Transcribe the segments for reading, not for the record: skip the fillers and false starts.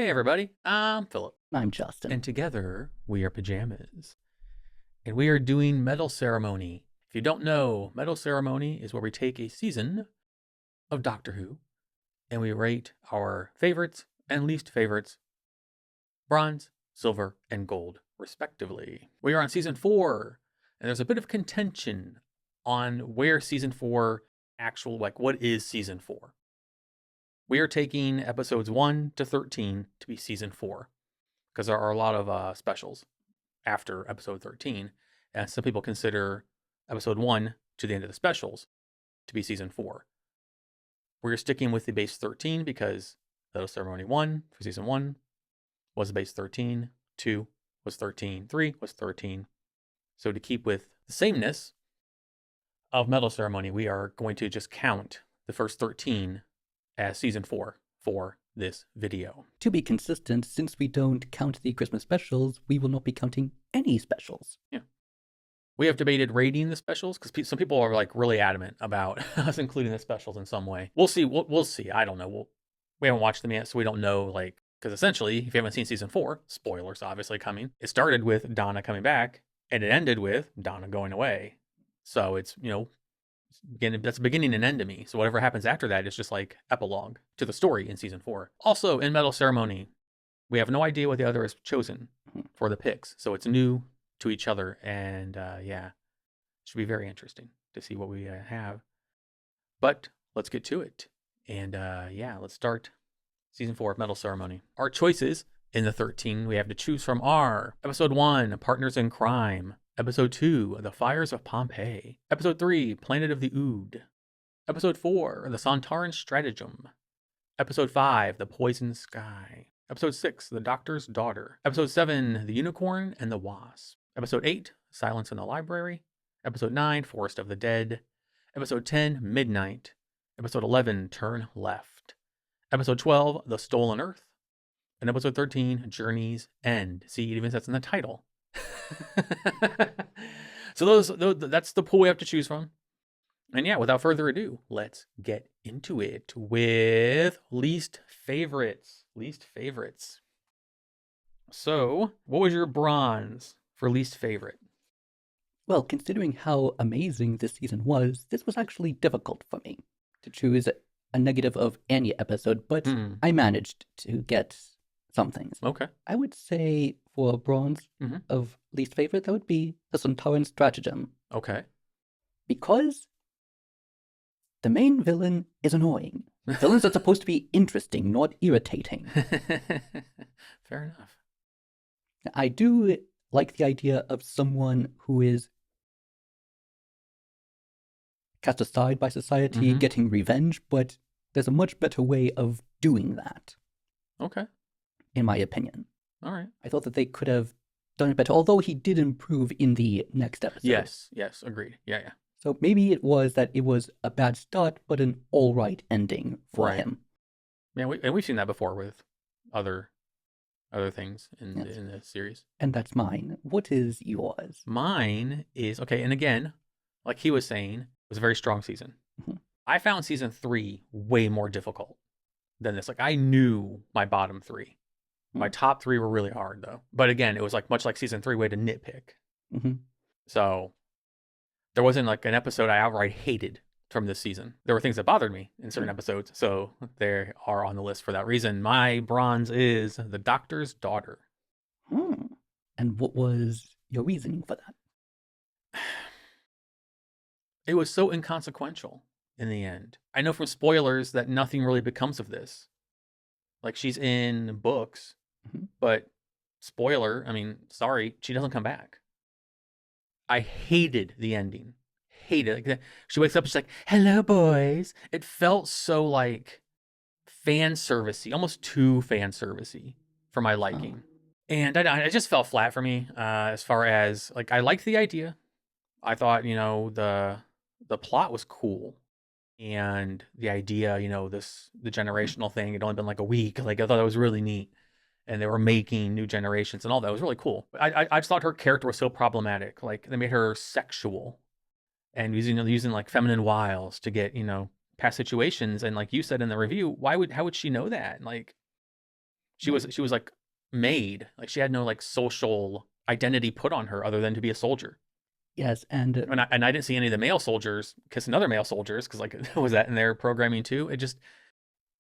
Hey everybody, I'm Philip, I'm Justin. and together we are Pajamas, and we are doing Medal Ceremony. If you don't know, Medal Ceremony is where we take a season of Doctor Who and we rate our favorites and least favorites, bronze, silver, and gold, respectively. We are on season 4, and there's a bit of contention on where season 4 what is season 4. We are taking episodes 1 to 13 to be season 4 because there are a lot of specials after episode 13. And some people consider episode 1 to the end of the specials to be season 4. We're sticking with the base 13 because Medal Ceremony 1 for season 1 was the base 13, 2 was 13, 3 was 13. So to keep with the sameness of Medal Ceremony, we are going to just count the first 13 as season 4 for this video. To be consistent, since we don't count the Christmas specials, we will not be counting any specials. Yeah. We have debated rating the specials because some people are like really adamant about us including the specials in some way. We'll see. We'll see. I don't know. We haven't watched them yet, so we don't know. Because essentially, if you haven't seen season 4, spoilers obviously coming. It started with Donna coming back, and it ended with Donna going away. So it's that's beginning and end to me. So whatever happens after that is just like epilogue to the story in season 4. Also, in Medal Ceremony, we have no idea what the other has chosen for the picks. So it's new to each other. And should be very interesting to see what we have. But let's get to it. And let's start season 4 of Medal Ceremony. Our choices in the 13 we have to choose from are episode 1, Partners in Crime. Episode 2, The Fires of Pompeii. Episode 3, Planet of the Ood. Episode 4, The Sontaran Stratagem. Episode 5, The Poison Sky. Episode 6, The Doctor's Daughter. Episode 7, The Unicorn and the Wasp. Episode 8, Silence in the Library. Episode 9, Forest of the Dead. Episode 10, Midnight. Episode 11, Turn Left. Episode 12, The Stolen Earth. And episode 13, Journey's End. See, it even says in the title. So that's the pool we have to choose from. And yeah, without further ado, let's get into it with least favorites. So, what was your bronze for least favorite? Well, considering how amazing this season was, this was actually difficult for me to choose a negative of any episode, but I managed to get some things. Okay. I would say for bronze of least favorite, that would be the Sontaran Stratagem. Okay. Because the main villain is annoying. Villains are supposed to be interesting, not irritating. Fair enough. I do like the idea of someone who is cast aside by society, getting revenge, but there's a much better way of doing that. Okay. In my opinion. All right. I thought that they could have done it better, although he did improve in the next episode. Yes, agreed. Yeah. So maybe it was that it was a bad start, but an all right ending for him. Yeah, we've seen that before with other things in the series. And that's mine. What is yours? Mine is, okay, and again, like he was saying, it was a very strong season. I found season 3 way more difficult than this. Like I knew my bottom 3. My top 3 were really hard though. But again, it was like much like season 3 way to nitpick. So there wasn't like an episode I outright hated from this season. There were things that bothered me in certain episodes. So they are on the list for that reason. My bronze is The Doctor's Daughter. And what was your reasoning for that? It was so inconsequential in the end. I know from spoilers that nothing really becomes of this. Like she's in books, but spoiler, I mean, sorry, she doesn't come back. I hated the ending. Hated it. She wakes up, she's like, "Hello, boys." It felt so like fan servicey, almost too fan servicey for my liking. And I just fell flat for me as far as like I liked the idea. I thought, the plot was cool. And the idea, the generational thing, it'd only been like a week. Like I thought that was really neat. And they were making new generations and all that. It was really cool. I just thought her character was so problematic. Like they made her sexual and using like feminine wiles to get, past situations. And like you said in the review, how would she know that? Like She was like made, like she had no like social identity put on her other than to be a soldier. Yes, and I didn't see any of the male soldiers kissing other male soldiers because like was that in their programming too? It just,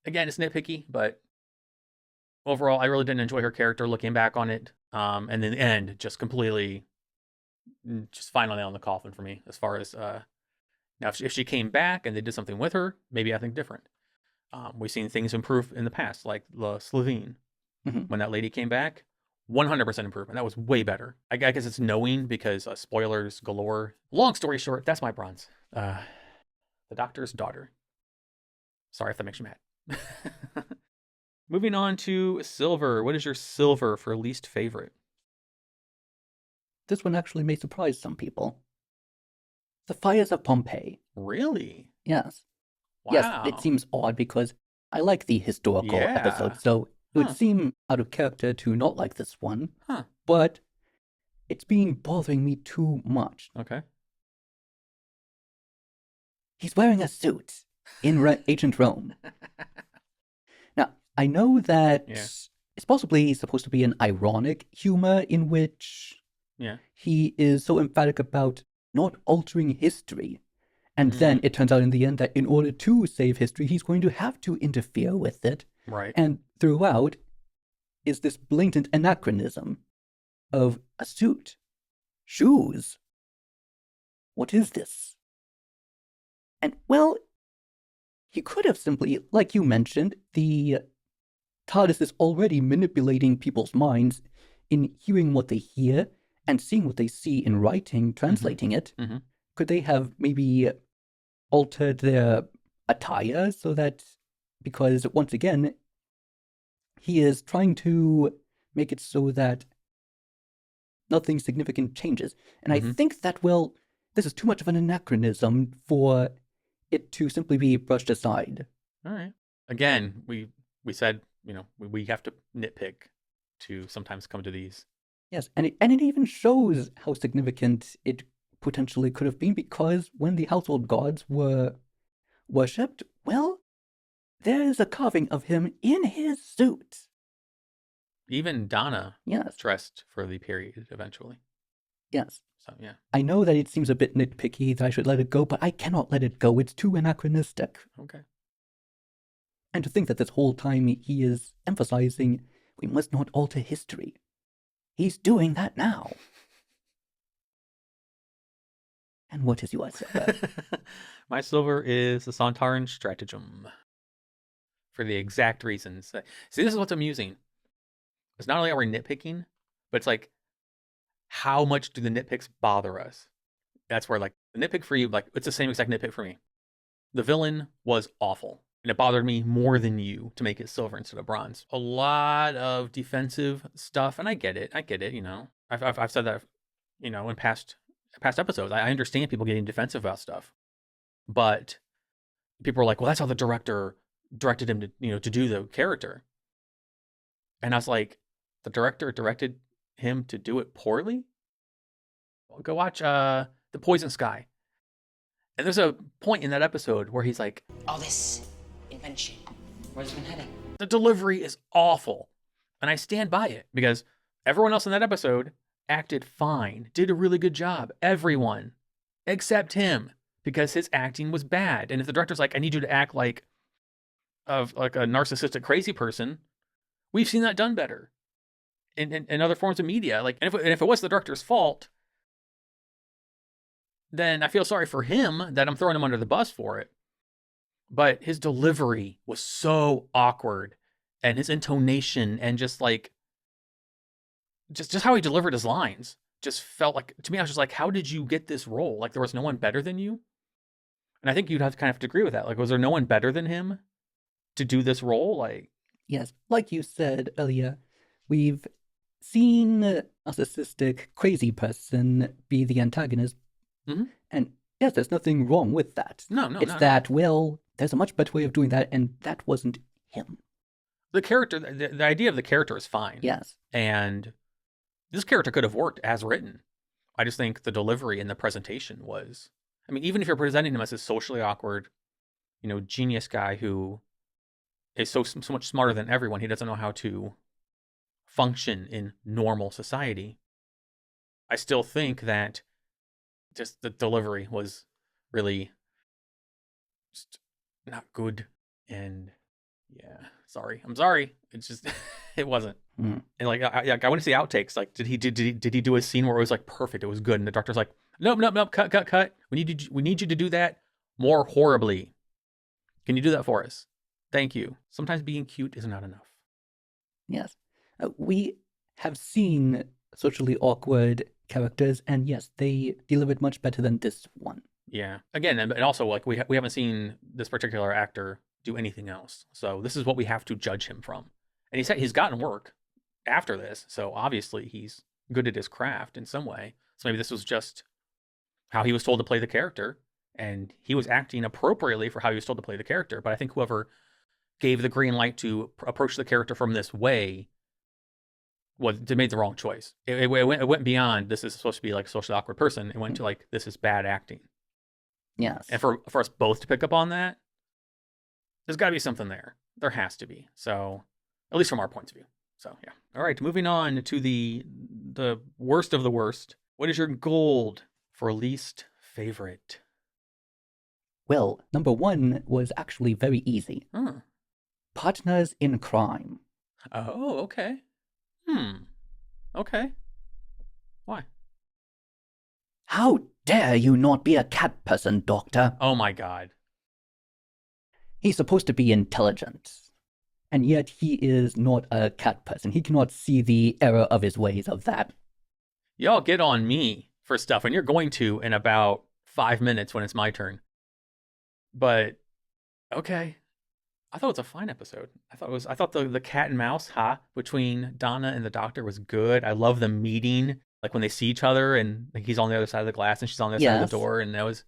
again, it's nitpicky, but overall, I really didn't enjoy her character looking back on it. And in the end, just completely, just final nail in the coffin for me as far as now if she came back and they did something with her, maybe I think different. We've seen things improve in the past, like the Slovene. When that lady came back, 100% improvement. That was way better. I guess it's knowing because spoilers galore. Long story short, that's my bronze. The Doctor's Daughter. Sorry if that makes you mad. Moving on to silver. What is your silver for least favorite? This one actually may surprise some people. The Fires of Pompeii. Really? Yes. Wow. Yes, it seems odd because I like the historical episode, so it would seem out of character to not like this one. But it's been bothering me too much. Okay. He's wearing a suit in ancient Rome. Now, I know that it's possibly supposed to be an ironic humor in which he is so emphatic about not altering history. And then it turns out in the end that in order to save history, he's going to have to interfere with it. Right. And throughout is this blatant anachronism of a suit, shoes. What is this? And, well, he could have simply, like you mentioned, the TARDIS is already manipulating people's minds in hearing what they hear and seeing what they see in writing, translating it. Could they have maybe altered their attire so that, because once again, he is trying to make it so that nothing significant changes. And I think that, well, this is too much of an anachronism for it to simply be brushed aside. All right. Again, we said, we have to nitpick to sometimes come to these. Yes, and it even shows how significant it potentially could have been, because when the household gods were worshipped, well, there is a carving of him in his suit. Even Donna dressed for the period eventually. Yes. So, yeah. I know that it seems a bit nitpicky that I should let it go, but I cannot let it go. It's too anachronistic. Okay. And to think that this whole time he is emphasizing we must not alter history. He's doing that now. And what is your silver? My silver is the Sontaran Stratagem. For the exact reasons. See, this is what's amusing. It's not only are we nitpicking, but it's like, how much do the nitpicks bother us? That's where, like, the nitpick for you, like, it's the same exact nitpick for me. The villain was awful, and it bothered me more than you to make it silver instead of bronze. A lot of defensive stuff, and I get it. I've said that, in past episodes. I understand people getting defensive about stuff, but people are like, well, that's how the director directed him to, to do the character. And I was like, the director directed him to do it poorly? Well, go watch The Poison Sky. And there's a point in that episode where he's like, all this invention, where's it been heading? The delivery is awful. And I stand by it because everyone else in that episode acted fine, did a really good job. Everyone, except him, because his acting was bad. And if the director's like, I need you to act like a narcissistic crazy person, we've seen that done better in other forms of media. Like, and if it was the director's fault, then I feel sorry for him that I'm throwing him under the bus for it. But his delivery was so awkward, and his intonation, and just how he delivered his lines just felt like, to me, I was just like, how did you get this role? Like, there was no one better than you? And I think you'd have to kind of agree with that. Like, was there no one better than him to do this role? Like, yes, like you said earlier, we've seen a narcissistic, crazy person be the antagonist. And yes, there's nothing wrong with that. Well, there's a much better way of doing that, and that wasn't him. The character, the idea of the character is fine. Yes. And this character could have worked as written. I just think the delivery and the presentation was, even if you're presenting him as a socially awkward, genius guy who is so much smarter than everyone, he doesn't know how to function in normal society. I still think that just the delivery was really just not good. And yeah, I'm sorry. It's just it wasn't. And like I want to see outtakes. Like, did he do a scene where it was like perfect? It was good, and the director's like, nope, cut. We need you to do that more horribly. Can you do that for us? Thank you. Sometimes being cute is not enough. Yes, we have seen socially awkward characters, and yes, they delivered much better than this one. Yeah. Again, and also like we haven't seen this particular actor do anything else, so this is what we have to judge him from. And he's gotten work after this, so obviously he's good at his craft in some way. So maybe this was just how he was told to play the character, and he was acting appropriately for how he was told to play the character. But I think whoever gave the green light to approach the character from this way they made the wrong choice. It went beyond this is supposed to be like a socially awkward person. It went to like this is bad acting. Yes. And for us both to pick up on that, there's got to be something there. There has to be. So at least from our points of view. So yeah. All right, moving on to the worst of the worst. What is your gold for least favorite? Well, number one was actually very easy. Partners in crime. Oh, okay. Okay. Why? How dare you not be a cat person, Doctor? Oh my God. He's supposed to be intelligent, and yet he is not a cat person. He cannot see the error of his ways of that. Y'all get on me for stuff, and you're going to in about 5 minutes when it's my turn. But okay. I thought it was a fine episode. I thought the cat and mouse between Donna and the doctor was good. I love them meeting, like when they see each other and like, he's on the other side of the glass and she's on the other side of the door, and that was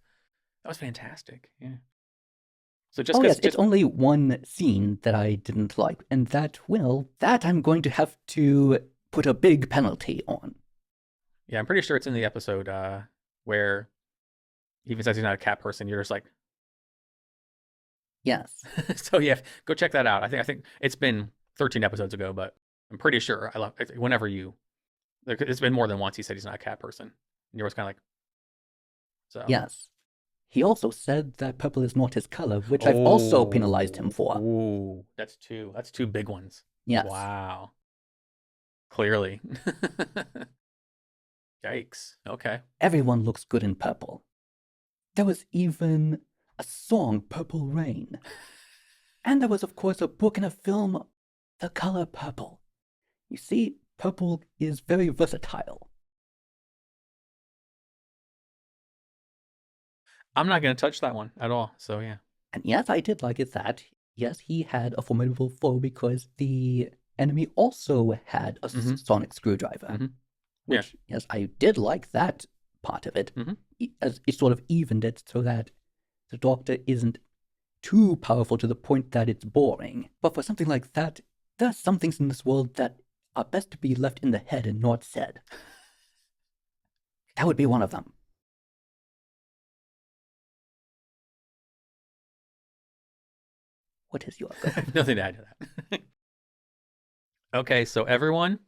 fantastic. Yeah. So it's only one scene that I didn't like, and that I'm going to have to put a big penalty on. Yeah, I'm pretty sure it's in the episode where he even says he's not a cat person. You're just like, yes. So yeah, go check that out. I think it's been 13 episodes ago, but I'm pretty sure it's been more than once he said he's not a cat person. And you're always kind of like, so. Yes. He also said that purple is not his color, which I've also penalized him for. Ooh, that's two big ones. Yes. Wow. Clearly. Yikes. Okay. Everyone looks good in purple. There was even a song, Purple Rain. And there was, of course, a book and a film, The Color Purple. You see, purple is very versatile. I'm not going to touch that one at all, so yeah. And yes, I did like it that, yes, he had a formidable foe because the enemy also had a sonic screwdriver. Which, yes, I did like that part of it. As it sort of evened it so that the Doctor isn't too powerful to the point that it's boring. But for something like that, there are some things in this world that are best to be left in the head and not said. That would be one of them. What is your goal? Nothing to add to that. Okay, so everyone,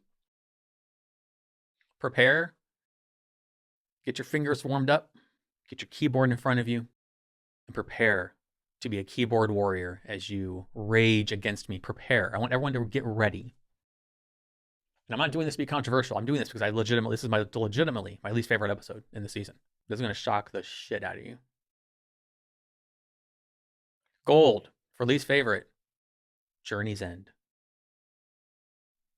prepare. Get your fingers warmed up. Get your keyboard in front of you. And prepare to be a keyboard warrior as you rage against me. Prepare. I want everyone to get ready. And I'm not doing this to be controversial. I'm doing this because this is legitimately my least favorite episode in the season. This is going to shock the shit out of you. Gold for least favorite, Journey's End.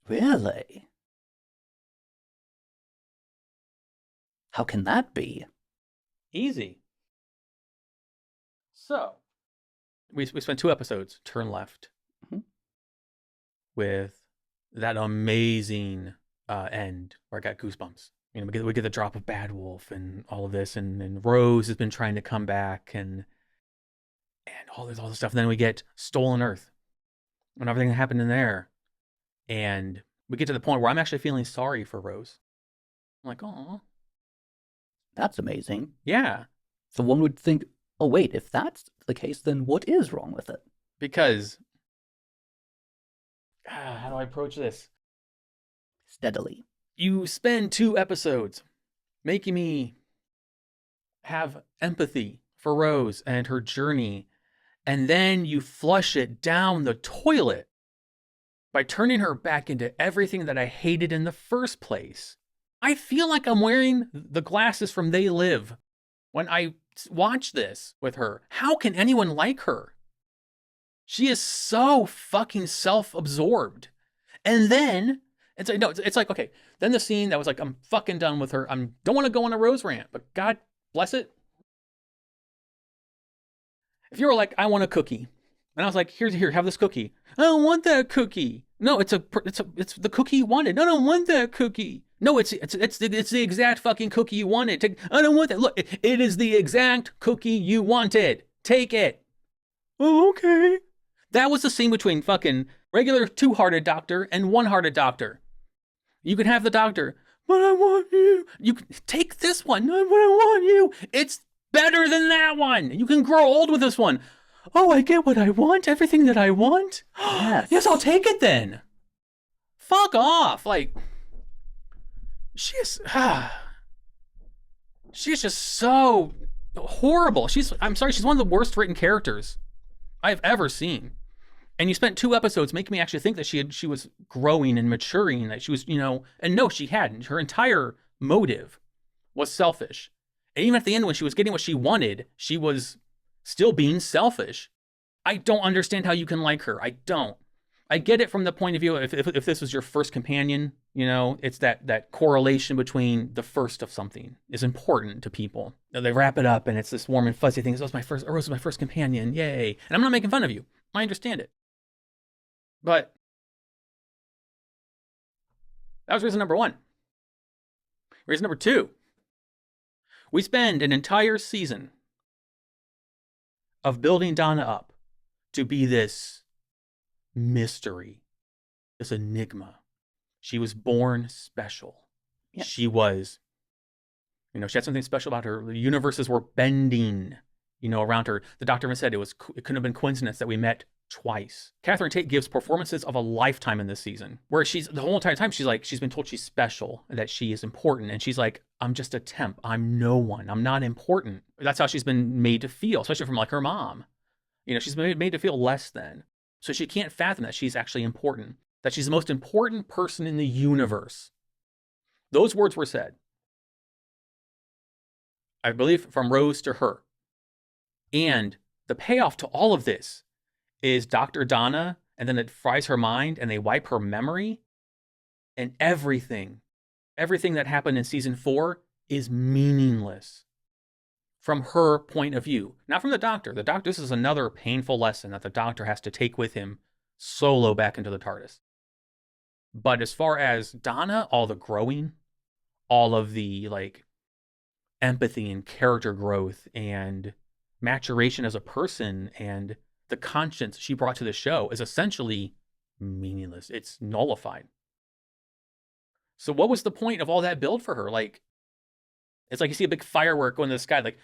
Really? How can that be? Easy. So, we spent 2 episodes, turn left, with that amazing end where I got goosebumps. You know, we get the drop of Bad Wolf and all of this, and Rose has been trying to come back, and all this stuff. And then we get Stolen Earth and everything that happened in there, and we get to the point where I'm actually feeling sorry for Rose. I'm like, oh, that's amazing. Yeah. So one would think, oh wait, if that's the case, then what is wrong with it? Because how do I approach this? steadily. You spend 2 episodes making me have empathy for Rose and her journey, and then you flush it down the toilet by turning her back into everything that I hated in the first place. I feel like I'm wearing the glasses from They Live when I watch this with her. How can anyone like her? She is so fucking self-absorbed. And then it's like, no, it's like, okay, then the scene that was like, I'm fucking done with her. Don't want to go on a Rose rant, but God bless it. If you were like, I want a cookie, and I was like, here, have this cookie. I don't want that cookie. No, it's the cookie you wanted. No, I don't want that cookie. No, it's the exact fucking cookie you wanted. I don't want that. Look, it is the exact cookie you wanted. Take it. Oh, okay. That was the scene between fucking regular 2-hearted doctor and 1-hearted doctor. You can have the doctor, but I want you. You can take this one, but I want you. It's better than that one. You can grow old with this one. Oh, I get what I want, everything that I want. Yes, I'll take it then. Fuck off. Like, she's just so horrible. I'm sorry, she's one of the worst written characters I've ever seen. And you spent 2 episodes making me actually think that she was growing and maturing, that she was, and no, she hadn't. Her entire motive was selfish. And even at the end, when she was getting what she wanted, she was still being selfish. I don't understand how you can like her. I don't. I get it from the point of view, if this was your first companion, it's that correlation between the first of something is important to people. They wrap it up and it's this warm and fuzzy thing. Rose was my first companion. Yay. And I'm not making fun of you. I understand it. But that was reason number 1. Reason number 2. We spend an entire season of building Donna up to be this mystery, this enigma. She was born special. Yeah. She was, she had something special about her. The universes were bending, around her. The doctor even said it couldn't have been coincidence that we met twice. Catherine Tate gives performances of a lifetime in this season, where the whole entire time she's been told she's special, that she is important, and she's like, I'm just a temp. I'm no one. I'm not important. That's how she's been made to feel, especially from like her mom. She's been made to feel less than. So she can't fathom that she's actually important, that she's the most important person in the universe. Those words were said, I believe, from Rose to her. And the payoff to all of this is Dr. Donna, and then it fries her mind and they wipe her memory, and everything that happened in season 4 is meaningless from her point of view, not from the doctor. This is another painful lesson that the doctor has to take with him solo back into the TARDIS. But as far as Donna, all the growing, all of the like empathy and character growth and maturation as a person and the conscience she brought to the show is essentially meaningless. It's nullified. So what was the point of all that build for her? Like, it's like you see a big firework going in the sky, like,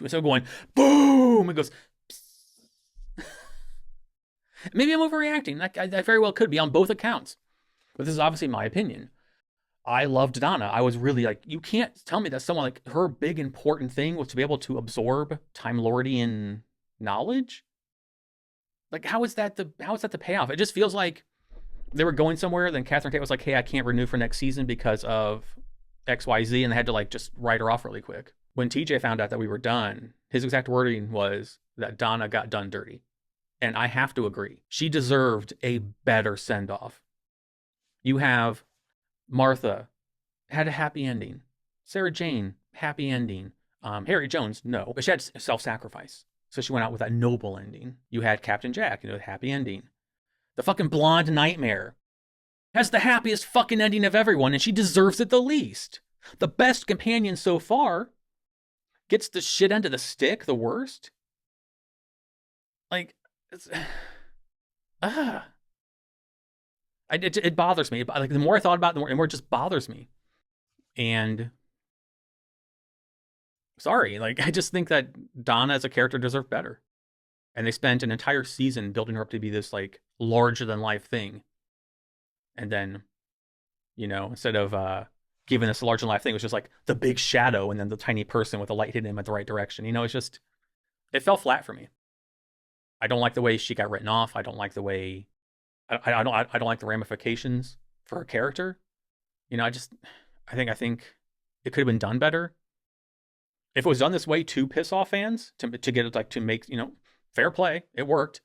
instead of going, boom, it goes, maybe I'm overreacting. That very well could be on both accounts. But this is obviously my opinion. I loved Donna. I was really like, you can't tell me that someone like her big important thing was to be able to absorb Time Lordian knowledge. Like, how is that the payoff? It just feels like they were going somewhere. Then Catherine Tate was like, hey, I can't renew for next season because of XYZ. And they had to like just write her off really quick. When TJ found out that we were done, his exact wording was that Donna got done dirty. And I have to agree. She deserved a better send-off. You have Martha, had a happy ending. Sarah Jane, happy ending. Harry Jones, no. But she had self-sacrifice. So she went out with that noble ending. You had Captain Jack, happy ending. The fucking blonde nightmare has the happiest fucking ending of everyone, and she deserves it the least. The best companion so far gets the shit end of the stick, the worst. Like, it bothers me. Like, the more I thought about it, the more it just bothers me. And sorry, like, I just think that Donna as a character deserved better. And they spent an entire season building her up to be this like larger than life thing. And then instead of giving this larger than life thing, it was just like the big shadow and then the tiny person with the light hitting him at the right direction. It fell flat for me. I don't like the way she got written off. I don't like the way, I don't like the ramifications for her character. I think it could have been done better. If it was done this way to piss off fans, to get it to make, fair play, it worked.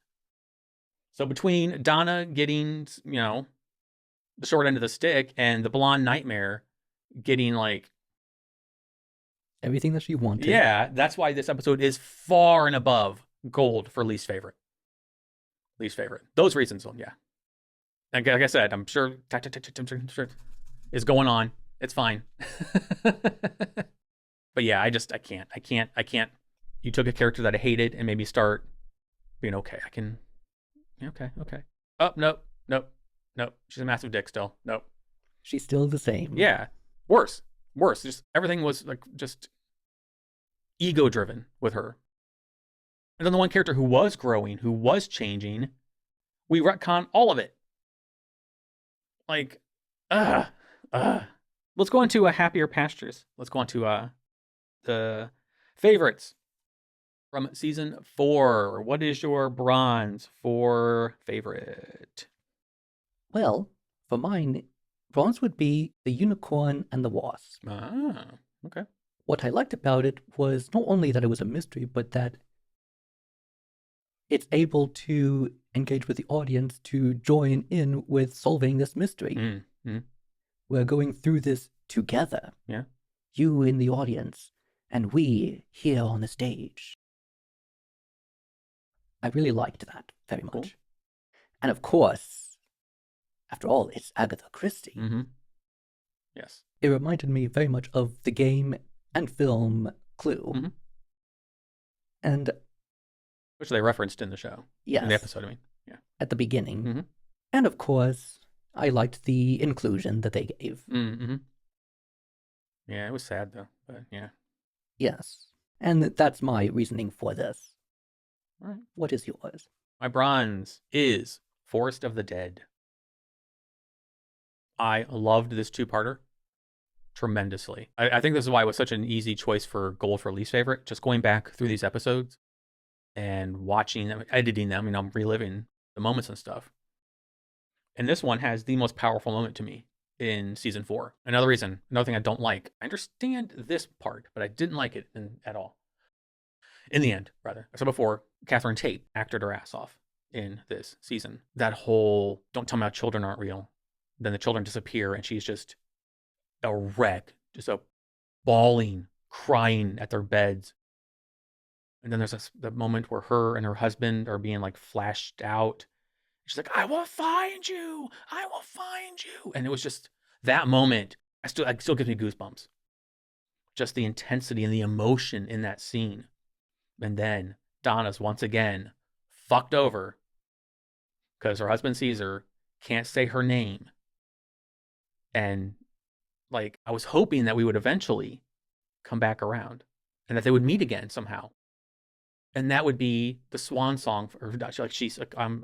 So between Donna getting, the short end of the stick and the blonde nightmare getting everything that she wanted. Yeah, that's why this episode is far and above gold for least favorite. Least favorite. Those reasons, yeah. And like I said, I'm sure is going on. It's fine. But yeah, I can't. You took a character that I hated and made me start being okay. Okay. Oh, nope. She's a massive dick still. Nope. She's still the same. Yeah. Worse. Just everything was just ego driven with her. And then the one character who was growing, who was changing, we retcon all of it. Let's go into happier pastures. Let's go on to the favorites from season 4. What is your bronze for favorite? Well, for mine, bronze would be the unicorn and the wasp. Ah, okay. What I liked about it was not only that it was a mystery, but that it's able to engage with the audience to join in with solving this mystery. Mm-hmm. We're going through this together. Yeah. You in the audience, and we here on the stage. I really liked that very much. Cool. And of course, after all, it's Agatha Christie. Mm-hmm. Yes. It reminded me very much of the game and film Clue. Mm-hmm. And which they referenced in the show. Yes. In the episode, Yeah. At the beginning. Mm-hmm. And of course, I liked the inclusion that they gave. Mm-hmm. Yeah, it was sad though, but yeah. Yes. And that's my reasoning for this. All right. What is yours? My bronze is Forest of the Dead. I loved this two-parter tremendously. I think this is why it was such an easy choice for gold for least favorite. Just going back through these episodes and watching them, editing them, I'm reliving the moments and stuff. And this one has the most powerful moment to me in season 4. Another thing I don't like. I understand this part, but I didn't like it at all. In the end, rather. I said before, Catherine Tate acted her ass off in this season. That whole, don't tell me how children aren't real. Then the children disappear and she's just a wreck, just a bawling, crying at their beds. And then there's the moment where her and her husband are being flashed out. She's like, I will find you. And it was just that moment. It still gives me goosebumps. Just the intensity and the emotion in that scene. And then Donna's once again fucked over because her husband sees her, can't say her name. And I was hoping that we would eventually come back around and that they would meet again somehow. And that would be the swan song for her.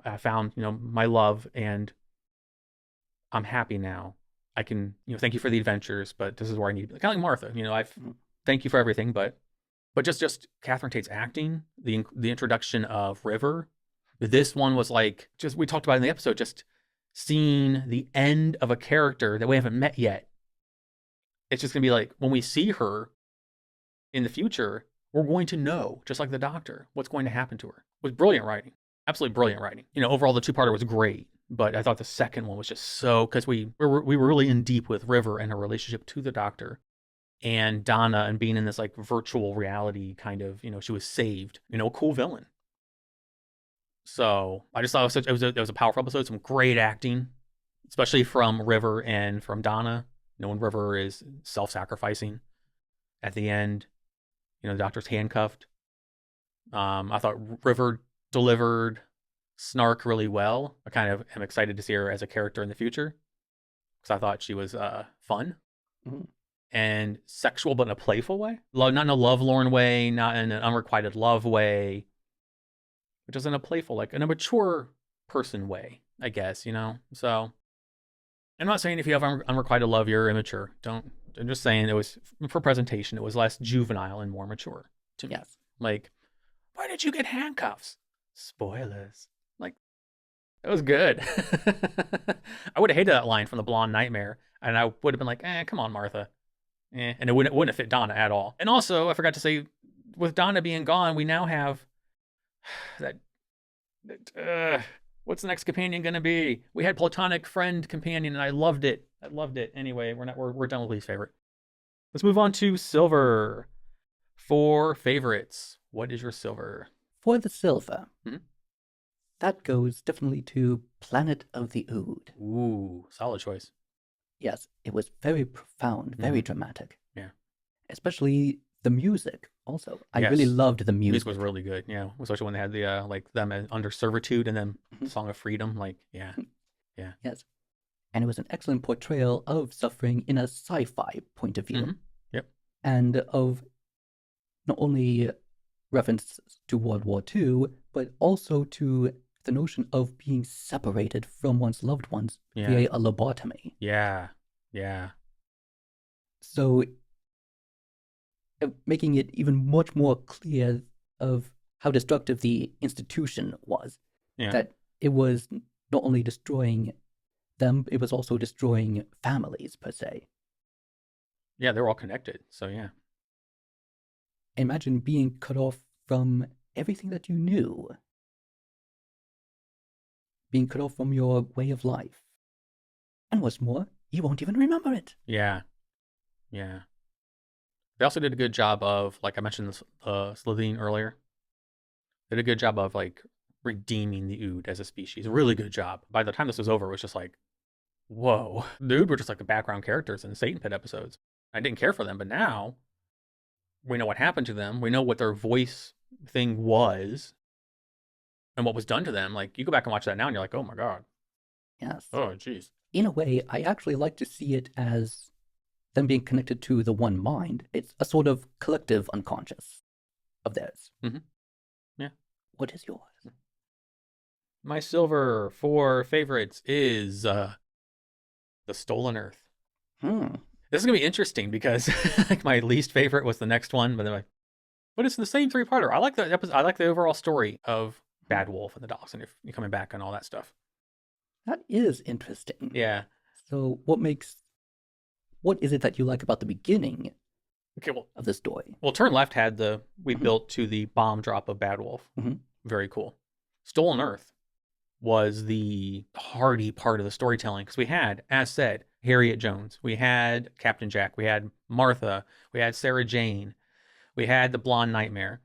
I found, my love and I'm happy now. I can, thank you for the adventures, but this is where I need to be. Kind of like Martha, thank you for everything, but just Catherine Tate's acting, the introduction of River. This one was we talked about in the episode, just seeing the end of a character that we haven't met yet. It's just going to be when we see her in the future, we're going to know, just like the Doctor, what's going to happen to her. It was brilliant writing. Absolutely brilliant writing. Overall, the two-parter was great, but I thought the second one was just so, because we were really in deep with River and her relationship to the Doctor. And Donna and being in this virtual reality kind of, she was saved, a cool villain. So I just thought it was a powerful episode, some great acting, especially from River and from Donna. When River is self-sacrificing at the end, the Doctor's handcuffed. I thought River delivered Snark really well. I kind of am excited to see her as a character in the future because I thought she was fun. Mm-hmm. And sexual, but in a playful way. Not in a lovelorn way, not in an unrequited love way, but just in a playful, in a mature person way, I guess, So I'm not saying if you have unrequited love, you're immature. Don't. I'm just saying it was for presentation. It was less juvenile and more mature to me. Yes. Like, why did you get handcuffs? Spoilers. Like, it was good. I would have hated that line from The Blonde Nightmare, and I would have been like, come on, Martha. And it wouldn't have fit Donna at all. And also, I forgot to say, with Donna being gone, we now have that. What's the next companion gonna be? We had platonic friend companion, and I loved it. I loved it. Anyway, we're done with least favorite. Let's move on to silver. 4 favorites. What is your silver? For the silver, that goes definitely to Planet of the Ood. Ooh, solid choice. Yes, it was very profound, very dramatic. Yeah. Especially the music also. I Yes. really loved the The music. music was really good. Yeah, especially when they had the like them under servitude and then Song of Freedom. Like, yeah. Yes. And it was an excellent portrayal of suffering in a sci-fi point of view. Yep. And of not only reference to World War II, but also to the notion of being separated from one's loved ones via a lobotomy. Yeah. So making it even much more clear of how destructive the institution was. Yeah. That it was not only destroying them, it was also destroying families per se. Yeah, they were all connected. So yeah. Imagine being cut off from everything that you knew. Being cut off from your way of life. And what's more, you won't even remember it. Yeah. They also did a good job of, like I mentioned, Slitheen earlier. They did a good job of like redeeming the Ood as a species. A really good job. By the time this was over, it was just like, whoa. The Ood were just like the background characters in the Satan Pit episodes. I didn't care for them, but now we know what happened to them. We know what their voice thing was and what was done to them. Like, you go back and watch that now and you're like, oh my God. Yes. Oh, jeez. In a way, I actually like to see it as them being connected to the one mind. It's a sort of collective unconscious of theirs. Yeah. What is yours? My silver for favorites is The Stolen Earth. This is going to be interesting because like my least favorite was the next one, but it's the same 3-parter. I like the episode. I like the overall story of Bad Wolf and the Daleks and you're coming back and all that stuff. That is interesting. Yeah. So what is it that you like about the beginning of the story? Well, Turn Left had we built to the bomb drop of Bad Wolf. Very cool. Stolen Earth was the hardy part of the storytelling because we had, as said, Harriet Jones, we had Captain Jack, we had Martha, we had Sarah Jane, we had the Blonde Nightmare.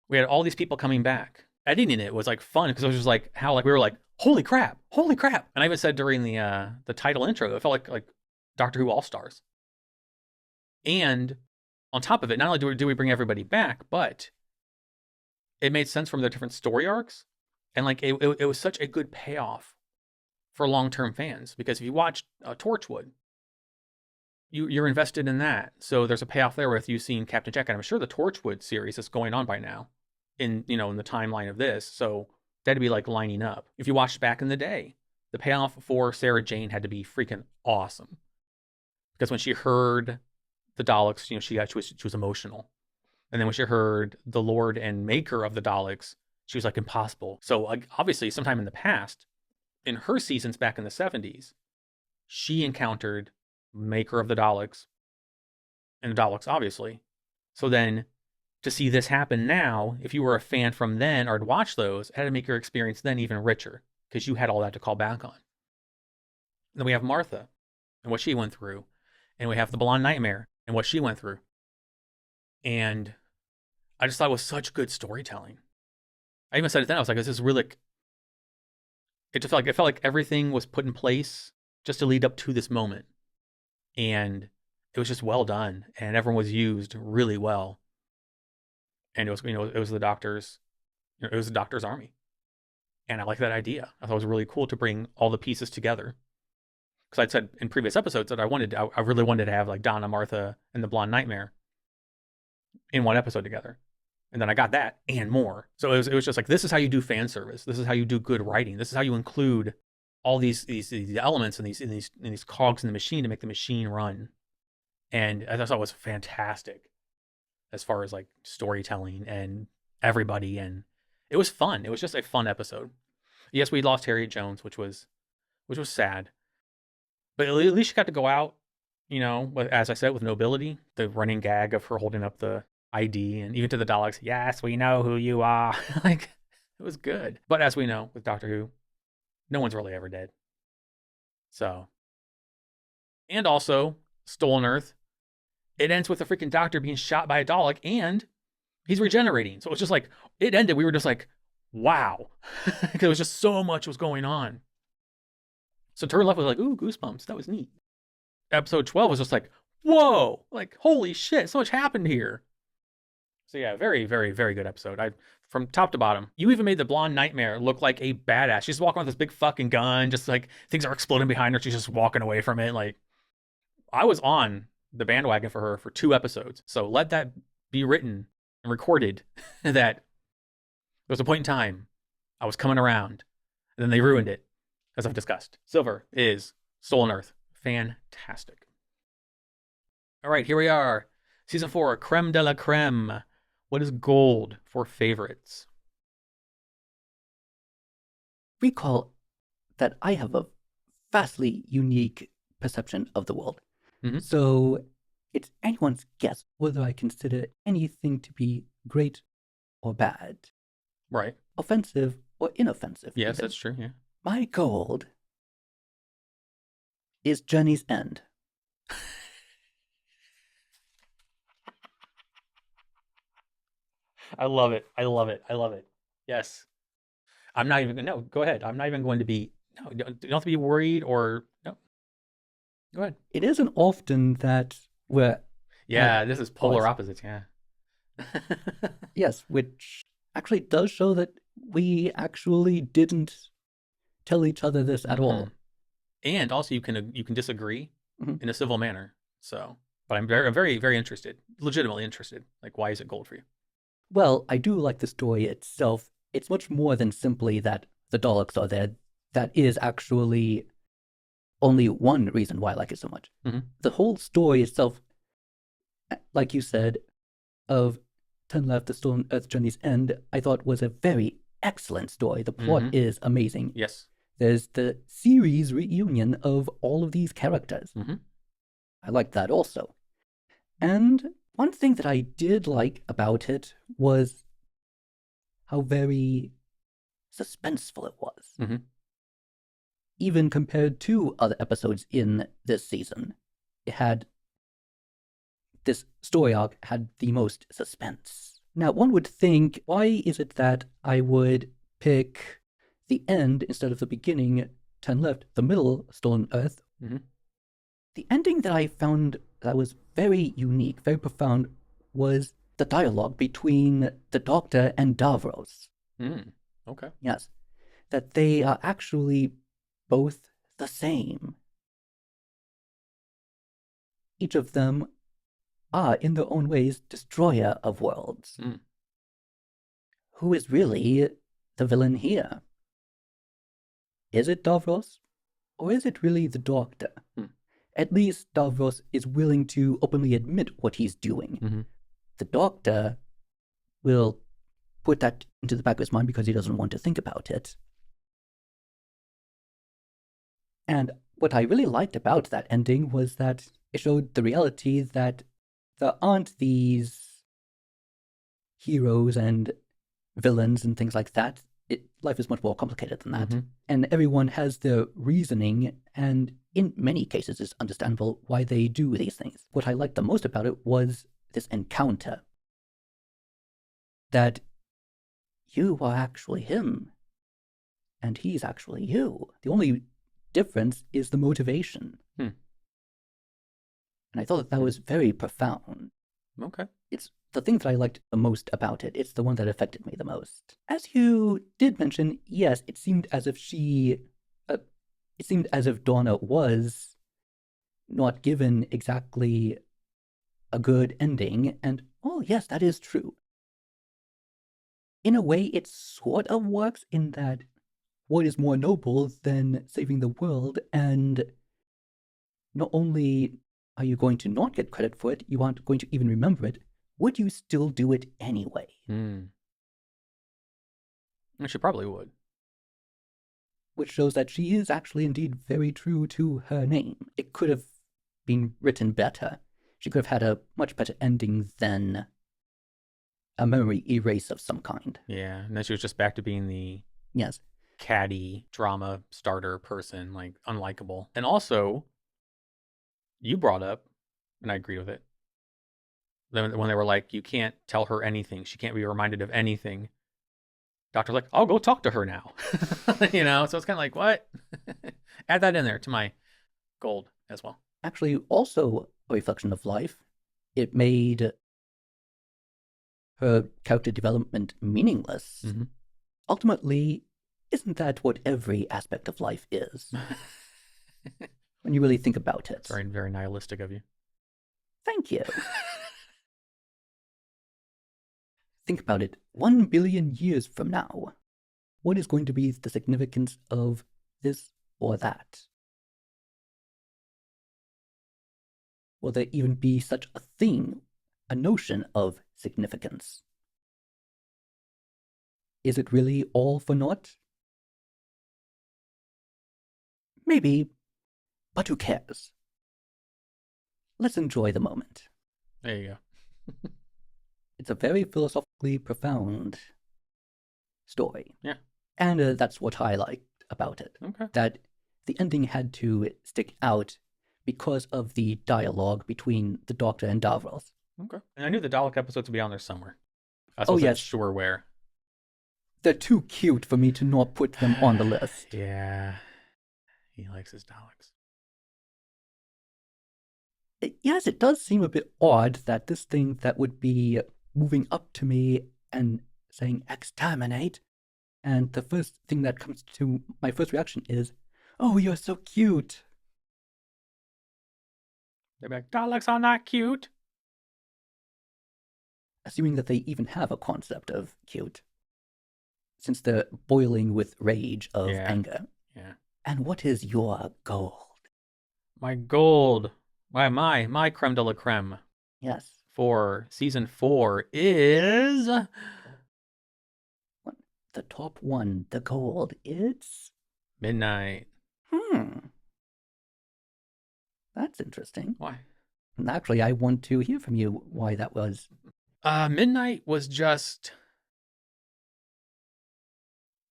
We had all these people coming back. Editing it was like fun because it was just like how like we were like, holy crap. And I even said during the title intro, it felt like Doctor Who All Stars. And on top of it, not only do we bring everybody back, but it made sense from the different story arcs. And like it was such a good payoff for long-term fans because if you watch Torchwood, you're invested in that. So there's a payoff there with you seeing Captain Jack. And I'm sure the Torchwood series is going on by now in the timeline of this. So that'd be like lining up. If you watched back in the day, the payoff for Sarah Jane had to be freaking awesome. Because when she heard the Daleks, she was emotional. And then when she heard the Lord and Maker of the Daleks, she was like impossible. So obviously sometime in the past, in her seasons back in the 70s, she encountered Maker of the Daleks and the Daleks, obviously. So then to see this happen now, if you were a fan from then or had watched those, it had to make your experience then even richer because you had all that to call back on. And then we have Martha and what she went through. And we have the Blonde Nightmare and what she went through. And I just thought it was such good storytelling. I even said it then. I was like, this is really... It felt like everything was put in place just to lead up to this moment. And it was just well done. And everyone was used really well. And it was, it was the Doctor's... it was the Doctor's army. And I like that idea. I thought it was really cool to bring all the pieces together. Because I'd said in previous episodes that I really wanted to have like Donna, Martha, and the Blonde Nightmare in one episode together. And then I got that and more. So it was just like, this is how you do fan service. This is how you do good writing. This is how you include all these elements and these cogs in the machine to make the machine run. And I thought it was fantastic as far as like storytelling and everybody, and it was fun. It was just a fun episode. Yes, we lost Harriet Jones, which was sad, but at least she got to go out, you know, as I said, with nobility. The running gag of her holding up the ID, and even to the Daleks, yes, we know who you are. Like, it was good. But as we know with Doctor Who, no one's really ever dead. So, and also Stolen Earth, it ends with the freaking Doctor being shot by a Dalek, and he's regenerating. So it was just like, it ended. We were just like, wow. Because it was just so much was going on. So Turn Left was like, ooh, goosebumps. That was neat. Episode 12 was just like, whoa, like, holy shit, so much happened here. So yeah, very, very, very good episode. From top to bottom. You even made the blonde Nightmare look like a badass. She's walking with this big fucking gun, just like things are exploding behind her. She's just walking away from it. Like, I was on the bandwagon for her for 2 episodes. So let that be written and recorded that there was a point in time I was coming around, and then they ruined it, as I've discussed. Silver is Stolen Earth. Fantastic. All right, here we are. Season 4, creme de la creme. What is gold for favorites? Recall that I have a vastly unique perception of the world. Mm-hmm. So it's anyone's guess whether I consider anything to be great or bad. Right. Offensive or inoffensive. Yes, even. that's true, yeah. My gold is Journey's End. I love it. I love it. I love it. Yes. I'm not even, no, go ahead. I'm not even going to be, no, you don't have to be worried or, no. Go ahead. It isn't often that we're... Yeah, this is polar opposites, yeah. Yes, which actually does show that we actually didn't tell each other this at all. And also you can disagree in a civil manner. So, but I'm very, very interested, legitimately interested. Like, why is it gold for you? Well, I do like the story itself. It's much more than simply that the Daleks are there. That is actually only one reason why I like it so much. Mm-hmm. The whole story itself, like you said, of Turn Left, The Stolen Earth Journey's End, I thought was a very excellent story. The plot is amazing. Yes. There's the series reunion of all of these characters. Mm-hmm. I liked that also. And one thing that I did like about it was how very suspenseful it was. Mm-hmm. Even compared to other episodes in this season, this story arc had the most suspense. Now, one would think, why is it that I would pick the end instead of the beginning, Turn Left, the middle, Stolen Earth? Mm-hmm. The ending that I found that was very unique, very profound, was the dialogue between the Doctor and Davros. Okay. Yes. That they are actually both the same. Each of them are, in their own ways, destroyer of worlds. Who is really the villain here? Is it Davros? Or is it really the Doctor? At least Davros is willing to openly admit what he's doing. Mm-hmm. The Doctor will put that into the back of his mind because he doesn't want to think about it. And what I really liked about that ending was that it showed the reality that there aren't these heroes and villains and things like that. Life is much more complicated than that. And everyone has their reasoning, and in many cases it's understandable why they do these things. What I liked the most about it was this encounter. That you are actually him, and he's actually you. The only difference is the motivation. And I thought that was very profound. Okay. It's the thing that I liked the most about it. It's the one that affected me the most. As you did mention, yes, it seemed as if Donna was not given exactly a good ending, and oh yes, that is true. In a way, it sort of works in that what is more noble than saving the world? And not only are you going to not get credit for it, you aren't going to even remember it, would you still do it anyway? She probably would. Which shows that she is actually indeed very true to her name. It could have been written better. She could have had a much better ending than a memory erase of some kind. Yeah, and then she was just back to being the catty drama starter person, like unlikable. And also, you brought up, and I agree with it, when they were like, you can't tell her anything. She can't be reminded of anything. Doctor's like, I'll go talk to her now. You know, so it's kind of like, what? Add that in there to my gold as well. Actually, also a reflection of life. It made her character development meaningless. Mm-hmm. Ultimately, isn't that what every aspect of life is? When you really think about it. It's very, very nihilistic of you. Thank you. Think about it. 1 billion years from now, what is going to be the significance of this or that? Will there even be such a thing, a notion of significance? Is it really all for naught? Maybe, but who cares? Let's enjoy the moment. There you go. It's a very philosophically profound story. Yeah. And that's what I liked about it. Okay. That the ending had to stick out because of the dialogue between the Doctor and Davros. Okay. And I knew the Dalek episodes would be on there somewhere. I Oh, wasn't yes. sure where. They're too cute for me to not put them on the list. Yeah. He likes his Daleks. Yes, it does seem a bit odd that this thing that would be moving up to me and saying exterminate, and the first thing that comes to my first reaction is, oh, you're so cute. They'd be like, Daleks are not cute. Assuming that they even have a concept of cute, since they're boiling with rage of anger. Yeah. And what is your gold? My gold. My creme de la creme. Yes. For season 4 is the top one, the gold. It's Midnight. That's interesting. Why? Actually, I want to hear from you why that was. Midnight was just,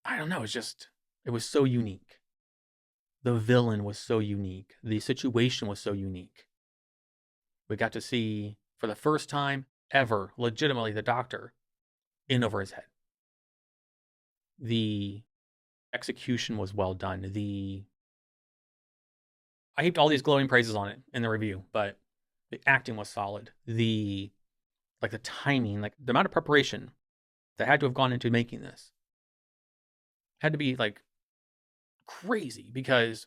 I don't know, it was so unique. The villain was so unique. The situation was so unique. We got to see, for the first time ever, legitimately the Doctor in over his head. The execution was well done. I heaped all these glowing praises on it in the review, but the acting was solid. The timing, like the amount of preparation that had to have gone into making this had to be like crazy, because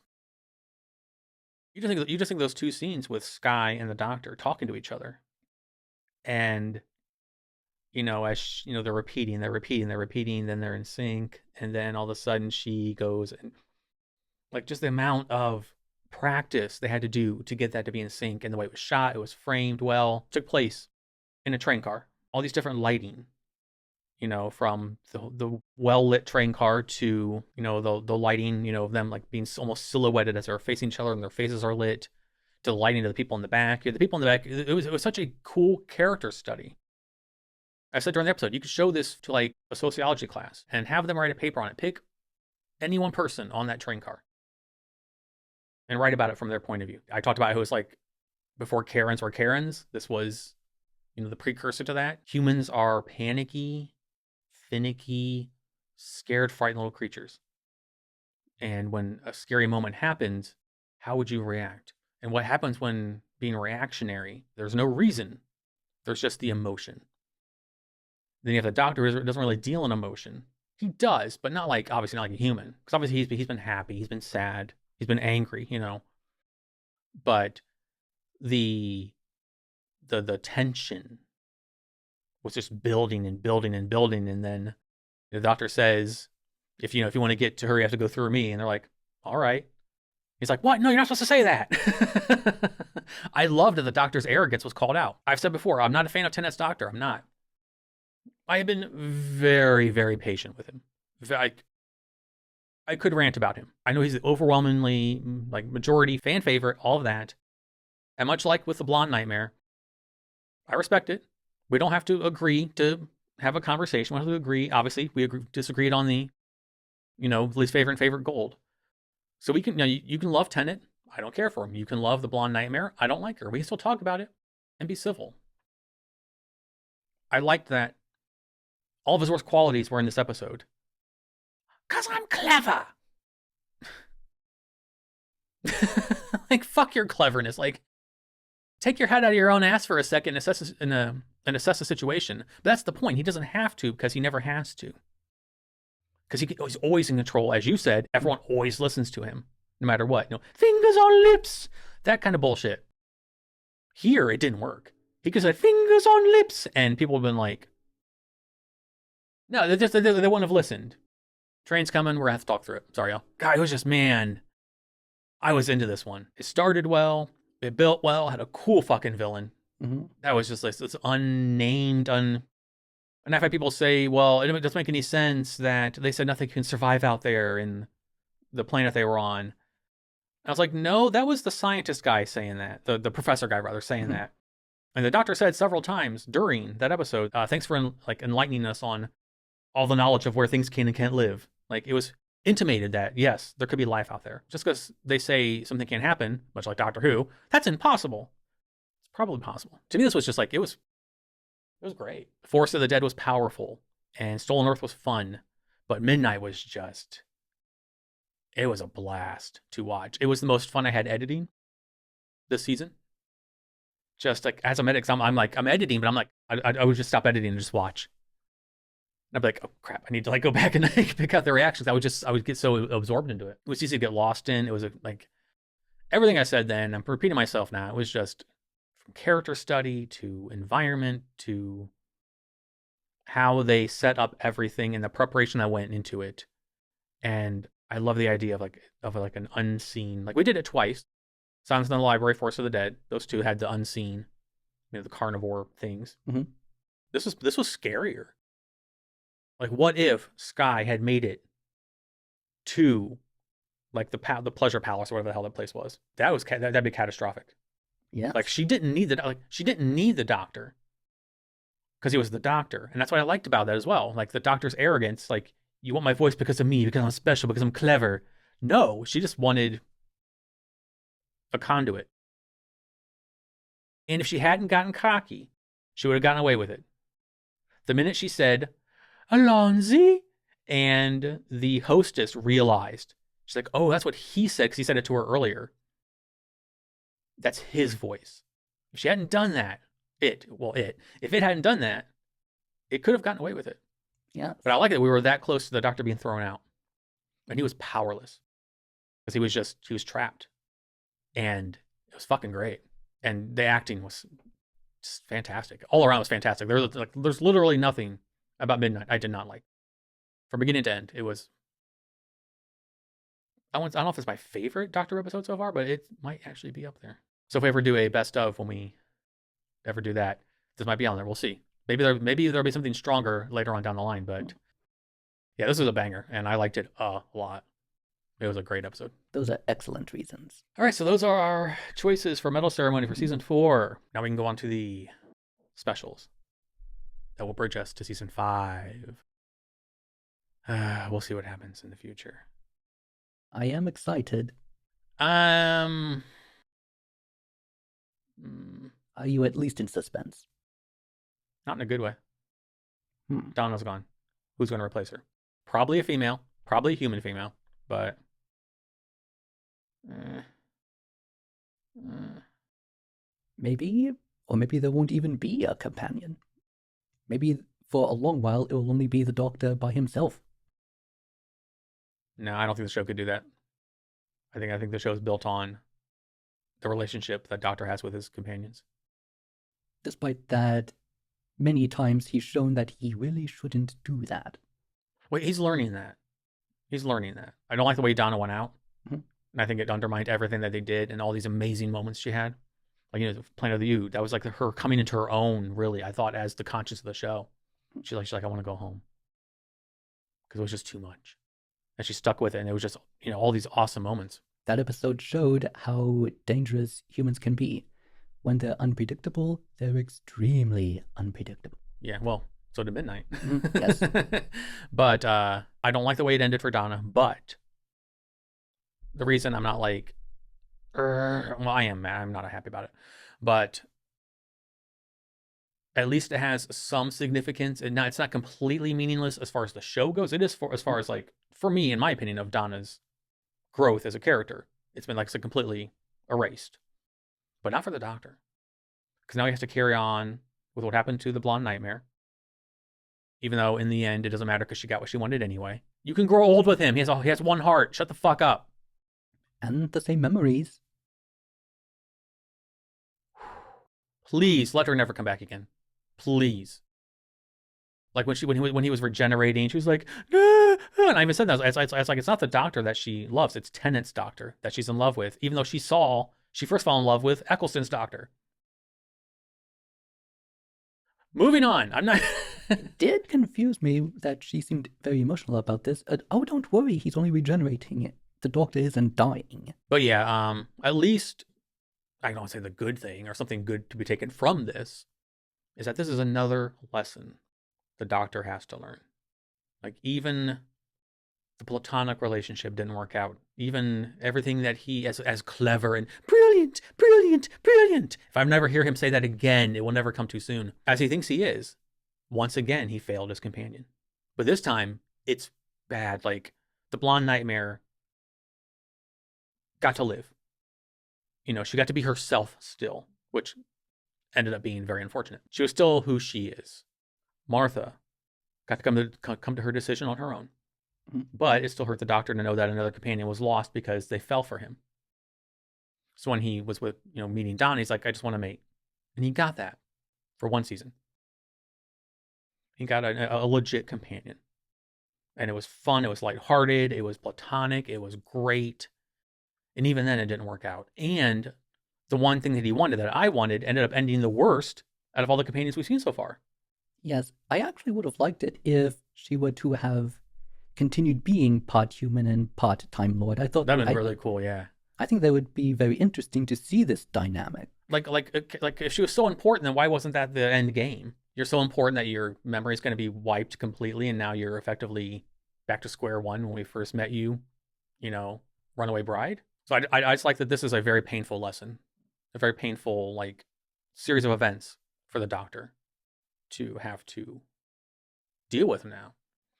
you just think those two scenes with Skye and the Doctor talking to each other, and as they're repeating, then they're in sync, and then all of a sudden she goes, and like just the amount of practice they had to do to get that to be in sync, and the way it was shot, it was framed well, took place in a train car, all these different lighting, from the well-lit train car to, the lighting, of them like being almost silhouetted as they're facing each other and their faces are lit, to the lighting of the people in the back. The people in the back, it was such a cool character study. I said during the episode, you could show this to like a sociology class and have them write a paper on it. Pick any one person on that train car and write about it from their point of view. I talked about how it was like before Karens were Karens. This was, the precursor to that. Humans are panicky, finicky, scared, frightened little creatures. And when a scary moment happens, how would you react? And what happens when being reactionary? There's no reason. There's just the emotion. Then you have the Doctor who doesn't really deal in emotion. He does, but obviously not like a human. Because obviously he's been happy, he's been sad, he's been angry, But the tension was just building and building and building, and then the Doctor says, if you want to get to her, you have to go through me. And they're like, all right. He's like, what? No, you're not supposed to say that. I loved that the Doctor's arrogance was called out. I've said before, I'm not a fan of Tennant's Doctor. I'm not. I have been very, very patient with him. I could rant about him. I know he's overwhelmingly, like, majority fan favorite, all of that. And much like with the Blonde Nightmare, I respect it. We don't have to agree to have a conversation. We don't have to agree. Obviously, we disagreed on the, least favorite and favorite gold. So we can, you can love Tennant. I don't care for him. You can love the Blonde Nightmare. I don't like her. We can still talk about it and be civil. I liked that all of his worst qualities were in this episode. 'Cause I'm clever. Like, fuck your cleverness. Like, take your head out of your own ass for a second and assess the situation. But that's the point. He doesn't have to because he never has to. Because he's always in control. As you said, everyone always listens to him, no matter what. Fingers on lips. That kind of bullshit. Here, it didn't work. He could say, fingers on lips. And people have been like, no, they wouldn't have listened. Train's coming. We're going to have to talk through it. Sorry, y'all. God, it was just, man, I was into this one. It started well. It built well. Had a cool fucking villain. Mm-hmm. That was just like this unnamed, And I've had people say, well, it doesn't make any sense that they said nothing can survive out there in the planet they were on. I was like, no, that was the scientist guy saying that. The professor guy, rather, saying that. And the Doctor said several times during that episode, thanks for enlightening us on all the knowledge of where things can and can't live. Like, it was intimated that, yes, there could be life out there. Just because they say something can't happen, much like Doctor Who, that's impossible. It's probably possible. To me, this was just like, it was great. Force of the Dead was powerful, and Stolen Earth was fun, but Midnight was just, it was a blast to watch. It was the most fun I had editing this season. Just like, as I'm editing, I'm editing, but I'm like, I would just stop editing and just watch. And I'd be like, oh crap, I need to go back and pick out the reactions. I would get so absorbed into it. It was easy to get lost in. It was everything I said then, I'm repeating myself now. It was just from character study to environment to how they set up everything and the preparation that went into it. And I love the idea of an unseen, we did it twice. Silence in the Library, Force of the Dead. Those two had the unseen, the carnivore things. Mm-hmm. This was scarier. What if Skye had made it to the Pleasure Palace or whatever the hell that place was? That'd be catastrophic. Yeah. She didn't need the Doctor because he was the Doctor, and that's what I liked about that as well. The Doctor's arrogance, you want my voice because of me, because I'm special, because I'm clever. No, she just wanted a conduit. And if she hadn't gotten cocky, she would have gotten away with it. The minute she said, Alonzi, and the hostess realized, she's like, oh, that's what he said, because he said it to her earlier. That's his voice. If she hadn't done that, if it hadn't done that, it could have gotten away with it. Yeah. But I like that we were that close to the Doctor being thrown out. And he was powerless. Because he was trapped. And it was fucking great. And the acting was just fantastic. All around was fantastic. There's literally nothing about Midnight I did not like. From beginning to end, it was... I don't know if it's my favorite Doctor episode so far, but it might actually be up there. So if we ever do a best of, when we ever do that, this might be on there. We'll see. Maybe there'll be something stronger later on down the line, but yeah, this was a banger, and I liked it a lot. It was a great episode. Those are excellent reasons. All right, so those are our choices for Medal Ceremony for Season 4. Now we can go on to the specials that will bridge us to Season 5. We'll see what happens in the future. I am excited. Are you at least in suspense? Not in a good way. Donna's gone. Who's going to replace her? Probably a female. Probably a human female. But... Maybe there won't even be a companion. Maybe for a long while it will only be the Doctor by himself. No, I don't think the show could do that. I think the show is built on the relationship that Doctor has with his companions. Despite that, many times he's shown that he really shouldn't do that. Wait, he's learning that. He's learning that. I don't like the way Donna went out. Mm-hmm. And I think it undermined everything that they did and all these amazing moments she had. Like, you know, the Planet of the Ood. That was like her coming into her own, really, I thought, as the conscience of the show. She's like, I want to go home. Because it was just too much. And she stuck with it. And it was just, you know, all these awesome moments. That episode showed how dangerous humans can be. When they're unpredictable, they're extremely unpredictable. Yeah, well, so did Midnight. Yes. But I don't like the way it ended for Donna. But the reason I'm not like, well, I am mad. I'm not happy about it. But at least it has some significance. And now it's not completely meaningless as far as the show goes. It is as far as like, for me, in my opinion, of Donna's growth as a character. It's been like so completely erased. But not for the Doctor. Because now he has to carry on with what happened to the Blonde Nightmare. Even though in the end it doesn't matter because she got what she wanted anyway. You can grow old with him. He has one heart. Shut the fuck up. And the same memories. Please let her never come back again. Please. Like when he was regenerating, she was like, ah, ah. And I even said that. It's like it's not the Doctor that she loves. It's Tennant's Doctor that she's in love with. Even though she first fell in love with Eccleston's Doctor. Moving on. I'm not. It did confuse me that she seemed very emotional about this. Oh, don't worry. He's only regenerating. The Doctor isn't dying. But yeah, at least I don't want to say the good thing or something good to be taken from this is that this is another lesson the Doctor has to learn. Like even the platonic relationship didn't work out. Even everything that he as clever and brilliant. If I never hear him say that again, it will never come too soon. As he thinks he is. Once again, he failed his companion. But this time, it's bad. Like the Blonde Nightmare got to live. You know, she got to be herself still, which ended up being very unfortunate. She was still who she is. Martha got to come to her decision on her own. But it still hurt the Doctor to know that another companion was lost because they fell for him. So when he was with, you know, meeting Donna, he's like, I just want to mate. And he got that for one season. He got a legit companion. And it was fun. It was lighthearted. It was platonic. It was great. And even then it didn't work out. And the one thing that he wanted, that I wanted, ended up ending the worst out of all the companions we've seen so far. Yes, I actually would have liked it if she were to have continued being part human and part Time Lord. I thought that'd been really cool, yeah. I think that would be very interesting to see this dynamic. Like if she was so important, then why wasn't that the end game? You're so important that your memory is going to be wiped completely, and now you're effectively back to square one when we first met you, you know, runaway bride. So I just like that this is a very painful lesson, a very painful like series of events for the Doctor to have to deal with now.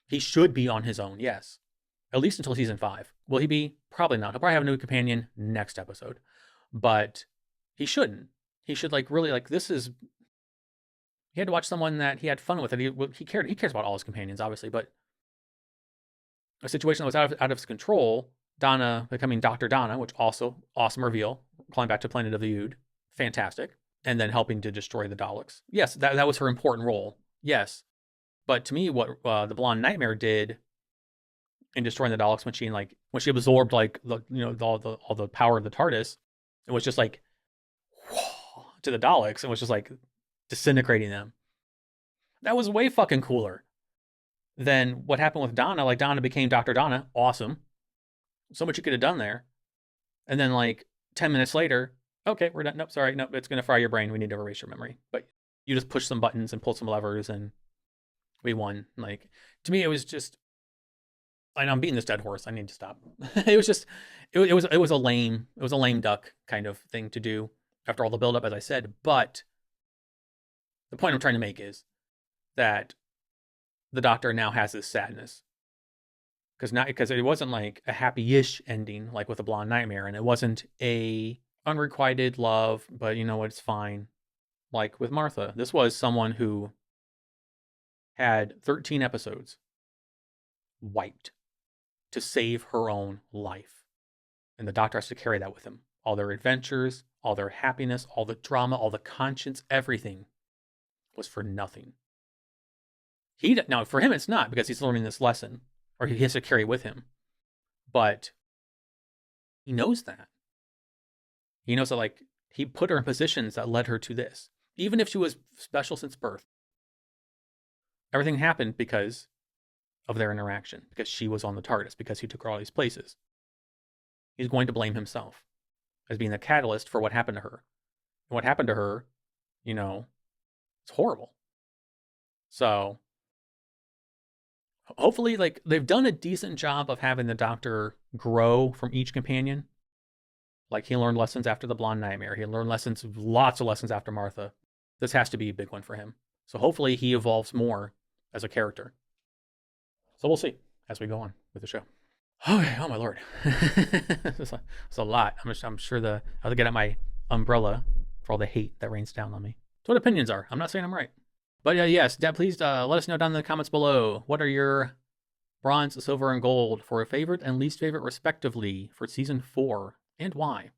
He should be on his own, yes. At least until season 5. Will he be? Probably not. He'll probably have a new companion next episode. But he shouldn't. He should like really like this is. He had to watch someone that he had fun with. And he cared. He cares about all his companions, obviously. But a situation that was out of his control. Donna becoming Dr. Donna, which also awesome reveal. Calling back to Planet of the Ood, fantastic. And then helping to destroy the Daleks. Yes, that was her important role. Yes, but to me, what the Blonde Nightmare did in destroying the Daleks when she absorbed like all the power of the TARDIS, it was just like whoa, to the Daleks, and was just like disintegrating them. That was way fucking cooler than what happened with Donna. Like Donna became Dr. Donna, awesome. So much you could have done there, and then like 10 minutes later, okay, we're done. Nope, sorry, nope, it's gonna fry your brain. We need to erase your memory. But you just push some buttons and pull some levers, and we won. Like to me, it was just. I know I'm beating this dead horse. I need to stop. It was just, it was a lame duck kind of thing to do after all the buildup, as I said. But the point I'm trying to make is that the Doctor now has this sadness because it wasn't like a happy-ish ending like with a Blonde Nightmare, and it wasn't a unrequited love, but you know what, it's fine. Like with Martha, this was someone who had 13 episodes wiped to save her own life. And the Doctor has to carry that with him. All their adventures, all their happiness, all the drama, all the conscience, everything was for nothing. Now, for him, it's not because he's learning this lesson, or he has to carry it with him. But he knows that. He knows that, like, he put her in positions that led her to this. Even if she was special since birth. Everything happened because of their interaction, because she was on the TARDIS, because he took her all these places. He's going to blame himself as being the catalyst for what happened to her. And what happened to her, you know, it's horrible. So, hopefully, like, they've done a decent job of having the Doctor grow from each companion. Like, he learned lessons after the Blonde Nightmare. He learned lessons, lots of lessons after Martha. This has to be a big one for him. So hopefully he evolves more as a character. So we'll see as we go on with the show. Okay, oh my lord. It's a lot. I'm sure I have to get out my umbrella for all the hate that rains down on me. That's what opinions are. I'm not saying I'm right. But yes, Dad, please let us know down in the comments below. What are your bronze, silver, and gold for favorite and least favorite, respectively, for season 4, and why?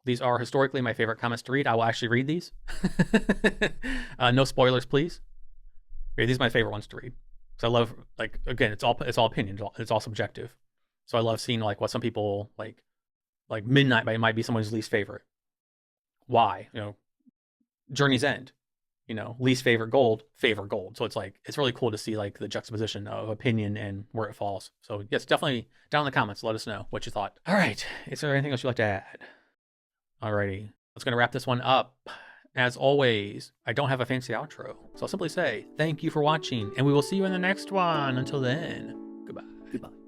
These are historically my favorite comments to read. I will actually read these. No spoilers, please. Yeah, these are my favorite ones to read. Because I love, like, again, it's all opinion. It's all subjective. So I love seeing, like, what some people, like Midnight might be someone's least favorite. Why? You know, Journey's End. You know, least favorite gold, favorite gold. So it's like, it's really cool to see, like, the juxtaposition of opinion and where it falls. So yes, definitely down in the comments, let us know what you thought. All right. Is there anything else you'd like to add? Alrighty. That's going to wrap this one up. As always, I don't have a fancy outro. So I'll simply say thank you for watching, and we will see you in the next one. Until then, goodbye. Goodbye.